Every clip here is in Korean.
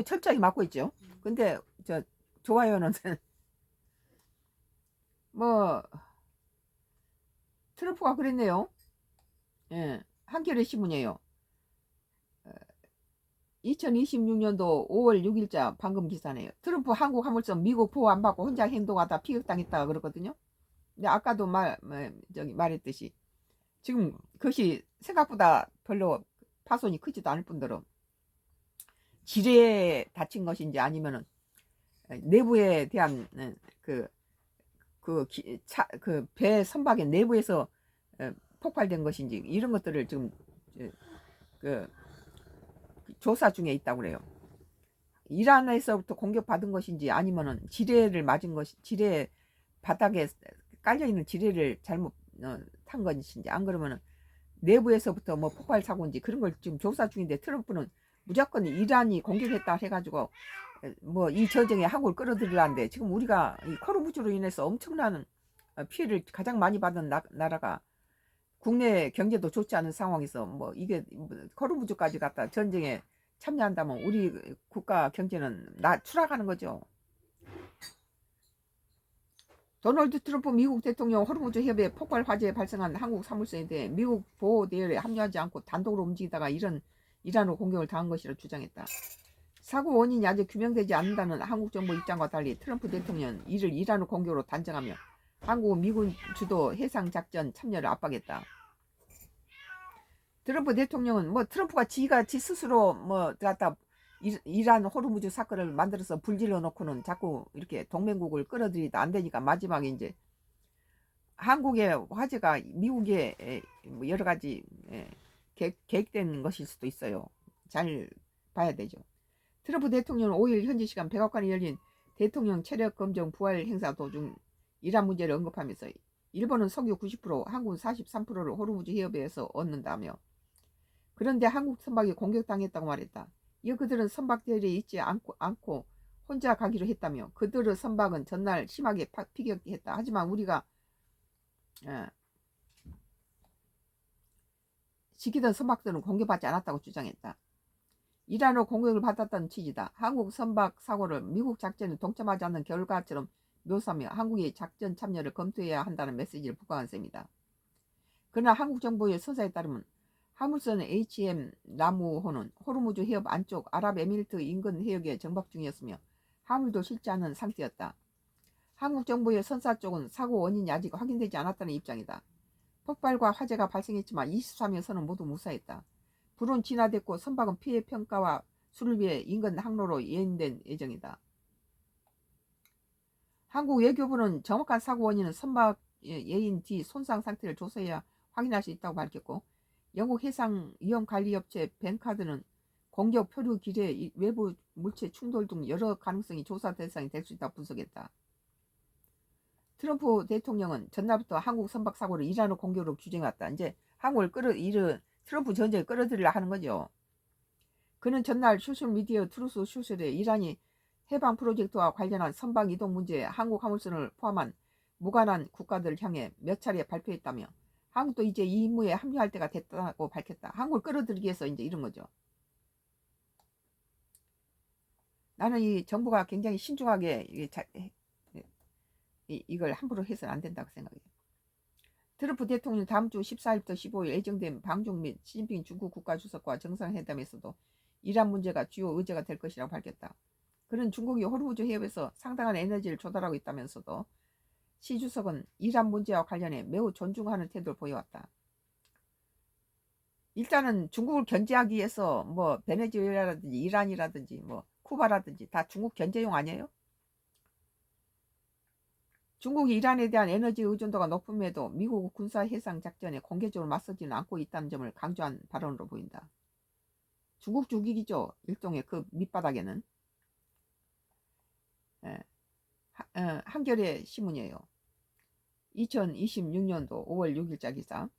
철저히 막고 있죠. 근데 저 좋아요는 뭐 트럼프가 그랬네요. 예, 한겨레 신문이에요. 2026년도 5월 6일자 방금 기사네요. 트럼프 한국 화물선 미국 보호 안 받고 혼자 행동하다 피격당했다 그러거든요. 근데 아까도 말했듯이 지금 그것이 생각보다 별로 파손이 크지도 않을 뿐더러 지뢰에 다친 것인지 아니면은 내부에 대한 배 선박의 내부에서 폭발된 것인지 이런 것들을 지금 그 조사 중에 있다고 그래요. 이란에서부터 공격받은 것인지 아니면은 지뢰를 맞은 것이 지뢰 바닥에 깔려 있는 지뢰를 잘못 탄 것인지 안 그러면은 내부에서부터 뭐 폭발 사고인지 그런 걸 지금 조사 중인데 트럼프는 무조건 이란이 공격했다 해가지고 뭐 이 전쟁에 한국을 끌어들이려는데 지금 우리가 이 코로무주로 인해서 엄청난 피해를 가장 많이 받은 나라가 국내 경제도 좋지 않은 상황에서 뭐 이게 코로무주까지 갔다 전쟁에 참여한다면 우리 국가 경제는 추락하는 거죠. 도널드 트럼프 미국 대통령 호르무즈 협의 폭발 화재에 발생한 한국 사물선에 대해 미국 보호 대열에 합류하지 않고 단독으로 움직이다가 이란으로 공격을 당한 것이라 주장했다. 사고 원인이 아직 규명되지 않는다는 한국 정부 입장과 달리 트럼프 대통령은 이를 이란으로 공격으로 단정하며 한국은 미군 주도 해상작전 참여를 압박했다. 트럼프 대통령은 뭐 트럼프가 지가 지 스스로 뭐 갖다 이란 호르무즈 사건을 만들어서 불질러 놓고는 자꾸 이렇게 동맹국을 끌어들이다 안 되니까 마지막에 이제 한국의 화제가 미국의 뭐 여러 가지 계획된 것일 수도 있어요. 잘 봐야 되죠. 트럼프 대통령은 5일 현지 시간 백악관에 열린 대통령 체력 검정 부활 행사 도중 이란 문제를 언급하면서 일본은 석유 90%, 한국은 43%를 호르무즈 해협에서 얻는다며 그런데 한국 선박이 공격당했다고 말했다. 이어 그들은 선박 대열에 있지 않고 혼자 가기로 했다며 그들의 선박은 전날 심하게 피격했다. 하지만 우리가 지키던 선박들은 공격받지 않았다고 주장했다. 이란으로 공격을 받았다는 취지다. 한국 선박 사고를 미국 작전에 동참하지 않는 결과처럼 묘사하며 한국의 작전 참여를 검토해야 한다는 메시지를 부과한 셈이다. 그러나 한국 정부의 수사에 따르면 화물선 HM 나무호는 호르무즈 해협 안쪽 아랍에미리트 인근 해역에 정박 중이었으며 화물도 실지 않은 상태였다. 한국 정부의 선사 쪽은 사고 원인이 아직 확인되지 않았다는 입장이다. 폭발과 화재가 발생했지만 23명 선은 모두 무사했다. 불은 진화됐고 선박은 피해 평가와 수를 위해 인근 항로로 예인된 예정이다. 한국 외교부는 정확한 사고 원인은 선박 예인 뒤 손상 상태를 조사해야 확인할 수 있다고 밝혔고 영국 해상 위험관리업체 벤카드는 공격 표류 기뢰, 외부 물체 충돌 등 여러 가능성이 조사 대상이 될 수 있다고 분석했다. 트럼프 대통령은 전날부터 한국 선박 사고를 이란으로 공격으로 규정해왔다. 이제 한국을 트럼프 전쟁을 끌어들이려 하는 거죠. 그는 전날 소셜미디어 트루스 소셜에 이란이 해방 프로젝트와 관련한 선박 이동 문제에 한국 화물선을 포함한 무관한 국가들을 향해 몇 차례 발표했다며 한국도 이제 이 임무에 합류할 때가 됐다고 밝혔다. 한국을 끌어들이기 위해서 이제 이런 거죠. 나는 이 정부가 굉장히 신중하게 이걸 함부로 해서는 안 된다고 생각해요. 트럼프 대통령 다음 주 14일부터 15일 예정된 방중 및 시진핑 중국 국가주석과 정상회담에서도 이란 문제가 주요 의제가 될 것이라고 밝혔다. 그는 중국이 호르무즈 해협에서 상당한 에너지를 조달하고 있다면서도 시 주석은 이란 문제와 관련해 매우 존중하는 태도를 보여왔다. 일단은 중국을 견제하기 위해서 뭐 베네수엘라라든지 이란이라든지 뭐 쿠바라든지 다 중국 견제용 아니에요? 중국이 이란에 대한 에너지 의존도가 높음에도 미국 군사 해상 작전에 공개적으로 맞서지는 않고 있다는 점을 강조한 발언으로 보인다. 중국 죽이기죠. 일종의 그 밑바닥에는. 예. 한겨레 신문이에요. 2026년도 5월 6일자 기사.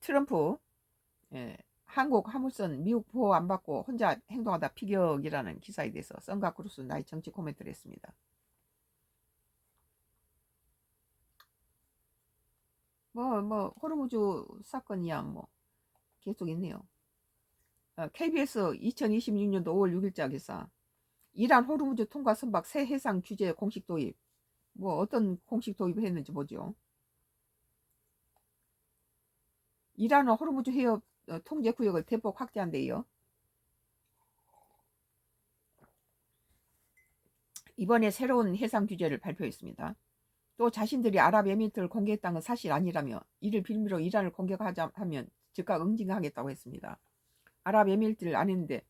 트럼프 한국 화물선 미국 보호 안 받고 혼자 행동하다 피격이라는 기사에 대해서 썬가크루스 나의 정치 코멘트를 했습니다. 호르무즈 사건이야 뭐 계속 있네요. KBS 2026년도 5월 6일자 기사. 이란 호르무즈 통과 선박 새 해상 규제 공식 도입. 뭐 어떤 공식 도입을 했는지 보죠. 이란은 호르무즈 해협 통제 구역을 대폭 확대한대요. 이번에 새로운 해상 규제를 발표했습니다. 또 자신들이 아랍에미리트를 공격했다는 건 사실 아니라며 이를 빌미로 이란을 공격하자 하면 즉각 응징하겠다고 했습니다. 아랍에미리트를 안 했는데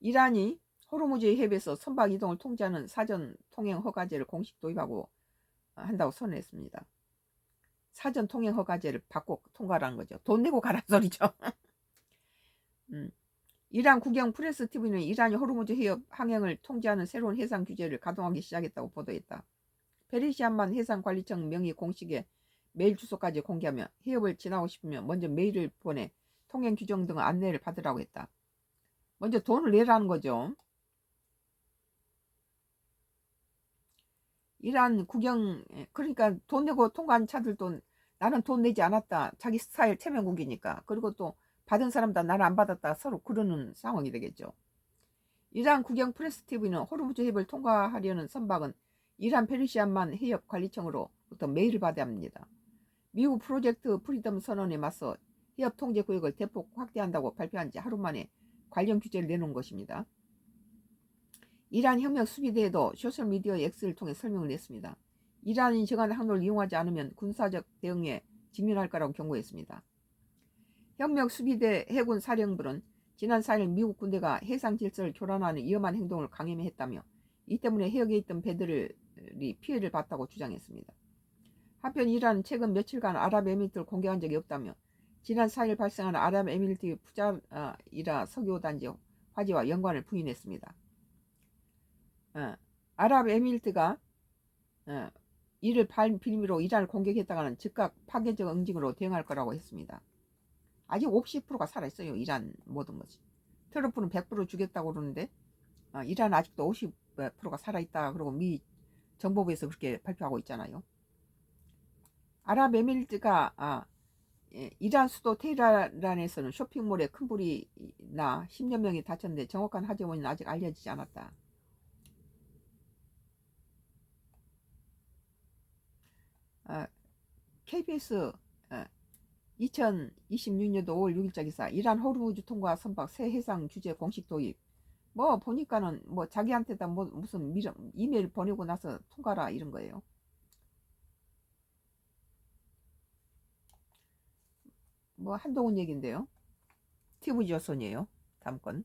이란이 호르무즈 해협에서 선박 이동을 통제하는 사전 통행 허가제를 공식 도입하고 한다고 선언했습니다. 사전 통행 허가제를 받고 통과라는 거죠. 돈 내고 가란 소리죠. 이란 국영 프레스 TV는 이란이 호르무즈 해협 항행을 통제하는 새로운 해상 규제를 가동하기 시작했다고 보도했다. 페르시안만 해상관리청 명의 공식에 메일 주소까지 공개하며 해협을 지나고 싶으면 먼저 메일을 보내 통행 규정 등 안내를 받으라고 했다. 먼저 돈을 내라는 거죠. 이란 국영, 그러니까 돈 내고 통과한 차들도 나는 돈 내지 않았다. 자기 스타일 체면국이니까. 그리고 또 받은 사람도 나는 안 받았다. 서로 그러는 상황이 되겠죠. 이란 국영 프레스 TV는 호르무즈 해협을 통과하려는 선박은 이란 페르시안만 해협 관리청으로부터 메일을 받아야 합니다. 미국 프로젝트 프리덤 선언에 맞서 해협 통제 구역을 대폭 확대한다고 발표한 지 하루 만에 관련 규제를 내놓은 것입니다. 이란 협력 수비대에도 소셜미디어 X를 통해 설명을 냈습니다. 이란이 정한 항로를 이용하지 않으면 군사적 대응에 직면할 거라고 경고했습니다. 협력 수비대 해군 사령부는 지난 4일 미국 군대가 해상 질서를 교란하는 위험한 행동을 강행했다며 이 때문에 해역에 있던 배들이 피해를 봤다고 주장했습니다. 한편 이란은 최근 며칠간 아랍에미리트를 공격한 적이 없다며 지난 4일 발생한 아랍에미리트 푸자이라 석유단지 화재와 연관을 부인했습니다. 아랍에미리트가 이를 빌미로 이란을 공격했다가는 즉각 파괴적 응징으로 대응할 거라고 했습니다. 아직 50%가 살아있어요. 이란 모든 것이. 트럼프는 100% 죽였다고 그러는데 이란은 아직도 50%가 살아있다. 그러고 미 정보부에서 그렇게 발표하고 있잖아요. 아랍에미리트가 이란 수도 테헤란에서는 쇼핑몰에 큰 불이 나 10여 명이 다쳤는데 정확한 화재 원인은 아직 알려지지 않았다. KBS 2026년도 5월 6일자 기사. 이란 호르무즈 통과 선박 새 해상 규제 공식 도입. 뭐 보니까는 뭐 자기한테다 뭐 무슨 이메일 보내고 나서 통과라 이런 거예요. 뭐 한동훈 얘긴데요. TV조선이에요. 다음 건.